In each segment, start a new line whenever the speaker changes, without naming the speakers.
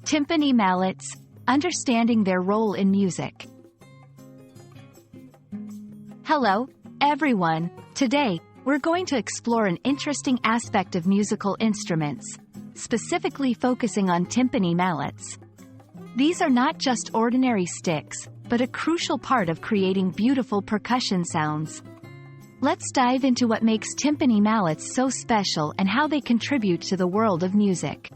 Timpani mallets, understanding their role in music. Hello, everyone. Today, we're going to explore an interesting aspect of musical instruments, specifically focusing on timpani mallets. These are not just ordinary sticks, but a crucial part of creating beautiful percussion sounds. Let's dive into what makes timpani mallets so special and how they contribute to the world of music.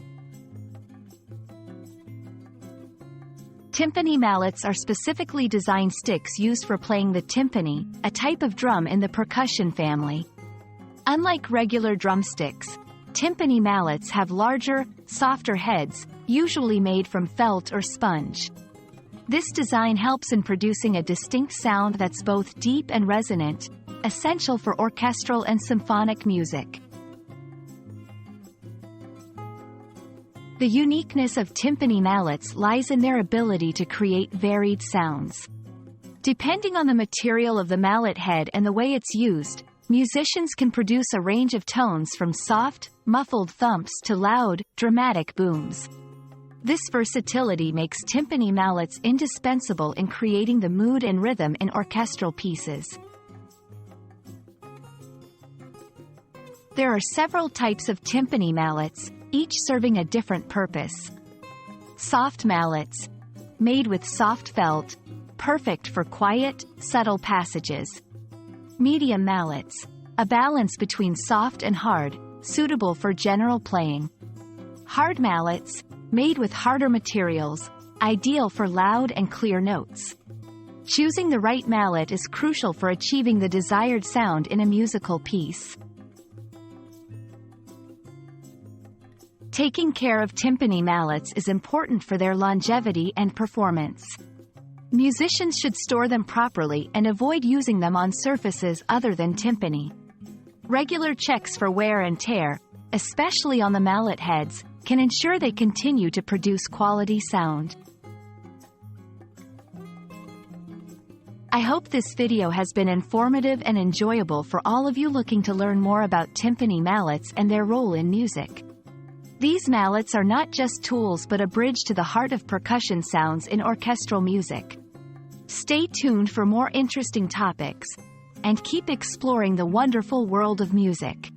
Timpani mallets are specifically designed sticks used for playing the timpani, a type of drum in the percussion family. Unlike regular drumsticks, timpani mallets have larger, softer heads, usually made from felt or sponge. This design helps in producing a distinct sound that's both deep and resonant, essential for orchestral and symphonic music. The uniqueness of timpani mallets lies in their ability to create varied sounds. Depending on the material of the mallet head and the way it's used, musicians can produce a range of tones from soft, muffled thumps to loud, dramatic booms. This versatility makes timpani mallets indispensable in creating the mood and rhythm in orchestral pieces. There are several types of timpani mallets, each serving a different purpose. Soft mallets, made with soft felt, perfect for quiet, subtle passages. Medium mallets, a balance between soft and hard, suitable for general playing. Hard mallets, made with harder materials, ideal for loud and clear notes. Choosing the right mallet is crucial for achieving the desired sound in a musical piece. Taking care of timpani mallets is important for their longevity and performance. Musicians should store them properly and avoid using them on surfaces other than timpani. Regular checks for wear and tear, especially on the mallet heads, can ensure they continue to produce quality sound. I hope this video has been informative and enjoyable for all of you looking to learn more about timpani mallets and their role in music. These mallets are not just tools but a bridge to the heart of percussion sounds in orchestral music. Stay tuned for more interesting topics, and keep exploring the wonderful world of music.